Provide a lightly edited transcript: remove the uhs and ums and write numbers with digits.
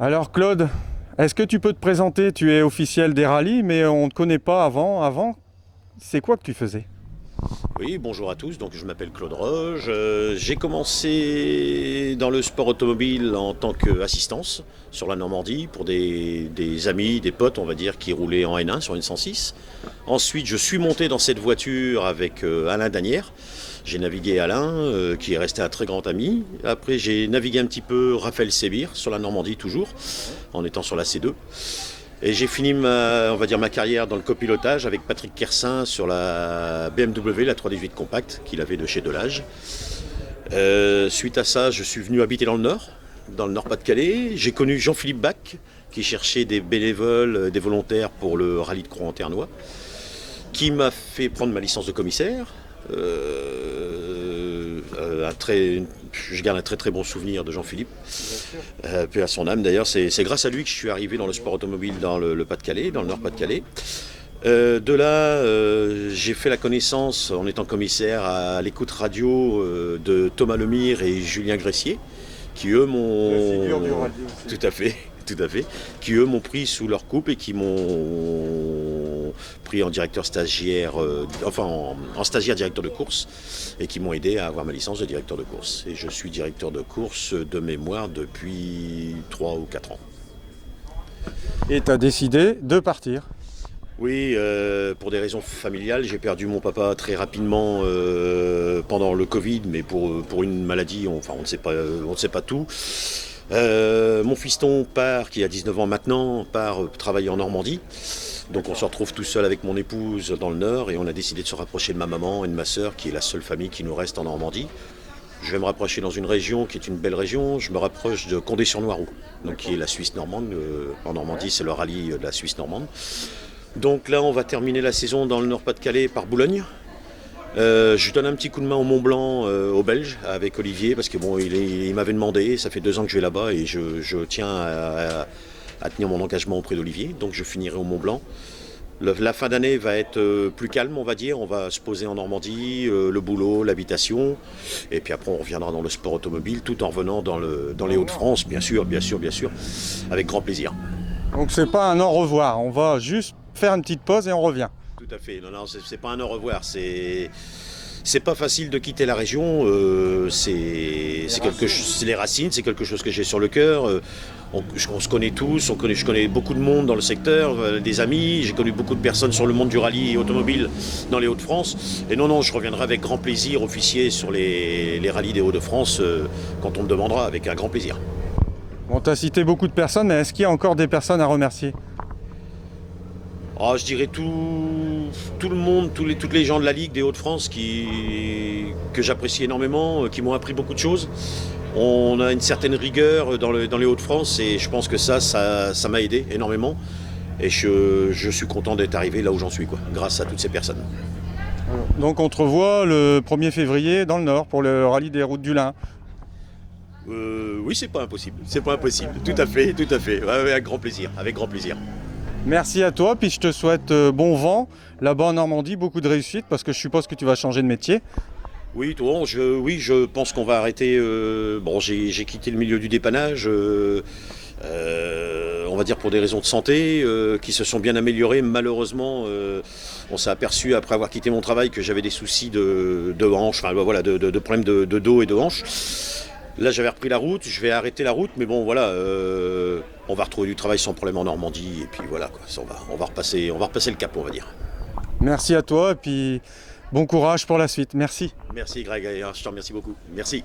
Alors Claude, est-ce que tu peux te présenter? Tu es officiel des rallyes, mais on ne te connaît pas avant. C'est quoi que tu faisais? Oui, bonjour à tous, donc je m'appelle Claude Roge. J'ai commencé dans le sport automobile en tant qu'assistance sur la Normandie pour des amis, des potes, on va dire, qui roulaient en N1 sur une 106. Ensuite, je suis monté dans cette voiture avec Alain Danière. J'ai navigué Alain, qui est resté un très grand ami. Après, j'ai navigué un petit peu Raphaël Sébir sur la Normandie toujours, en étant sur la C2. Et j'ai fini ma carrière dans le copilotage avec Patrick Kersin sur la BMW, la 318 Compact, qu'il avait de chez Delage. Suite à ça, je suis venu habiter dans le Nord Pas-de-Calais. J'ai connu Jean-Philippe Bach, qui cherchait des bénévoles, des volontaires pour le rallye de Croix-en-Ternois, qui m'a fait prendre ma licence de commissaire. Je garde un très très bon souvenir de Jean-Philippe, puis à son âme d'ailleurs. C'est grâce à lui que je suis arrivé dans le sport automobile dans le Pas-de-Calais, dans le Nord Pas-de-Calais. De là, j'ai fait la connaissance en étant commissaire à l'écoute radio de Thomas Lemire et Julien Gressier, qui eux m'ont... Tout à fait. Qui eux m'ont pris sous leur coupe et qui m'ont pris en directeur stagiaire, en stagiaire directeur de course, et qui m'ont aidé à avoir ma licence de directeur de course. Et je suis directeur de course de mémoire depuis 3 ou 4 ans. Et tu as décidé de partir? Oui, pour des raisons familiales, j'ai perdu mon papa très rapidement pendant le Covid, mais pour une maladie, on ne sait pas tout. Mon fiston part, qui a 19 ans maintenant, part travailler en Normandie. Donc on se retrouve tout seul avec mon épouse dans le Nord et on a décidé de se rapprocher de ma maman et de ma sœur, qui est la seule famille qui nous reste en Normandie. Je vais me rapprocher dans une région qui est une belle région. Je me rapproche de Condé-sur-Noireau, donc qui est la Suisse normande. En Normandie, c'est le rallye de la Suisse normande. Donc là, on va terminer la saison dans le Nord Pas-de-Calais par Boulogne. Je donne un petit coup de main au Mont Blanc aux Belges avec Olivier parce que bon, il m'avait demandé, ça fait 2 ans que je vais là-bas et je tiens à tenir mon engagement auprès d'Olivier, donc je finirai au Mont Blanc. La fin d'année va être plus calme, on va dire, on va se poser en Normandie, le boulot, l'habitation, et puis après on reviendra dans le sport automobile tout en revenant dans les Hauts-de-France, bien sûr, avec grand plaisir. Donc c'est pas un au revoir, on va juste faire une petite pause et on revient. Tout à fait, non, c'est pas un au revoir, c'est pas facile de quitter la région, c'est les racines, c'est quelque chose que j'ai sur le cœur. On se connaît tous, je connais beaucoup de monde dans le secteur, des amis, j'ai connu beaucoup de personnes sur le monde du rallye automobile dans les Hauts-de-France. Et non, je reviendrai avec grand plaisir officier sur les rallyes des Hauts-de-France quand on me demandera, avec un grand plaisir. Bon, tu as cité beaucoup de personnes, mais est-ce qu'il y a encore des personnes à remercier? Je dirais tout le monde, toutes les gens de la Ligue des Hauts-de-France que j'apprécie énormément, qui m'ont appris beaucoup de choses. On a une certaine rigueur dans les Hauts-de-France et je pense que ça m'a aidé énormément. Et je suis content d'être arrivé là où j'en suis, grâce à toutes ces personnes. Donc on te revoit le 1er février dans le Nord pour le rallye des routes du Lin. Oui, c'est pas impossible, tout à fait, ouais, avec grand plaisir. Merci à toi, puis je te souhaite bon vent là-bas en Normandie, beaucoup de réussite parce que je suppose que tu vas changer de métier. Oui, je pense qu'on va arrêter. J'ai quitté le milieu du dépannage, on va dire pour des raisons de santé qui se sont bien améliorées. Malheureusement, on s'est aperçu après avoir quitté mon travail que j'avais des soucis de hanches, de problèmes de dos et de hanches. Là, j'avais repris la route, je vais arrêter la route, mais bon, voilà, on va retrouver du travail sans problème en Normandie, et puis voilà, on va repasser le cap, on va dire. Merci à toi, et puis bon courage pour la suite. Merci. Merci Greg, je te remercie beaucoup. Merci.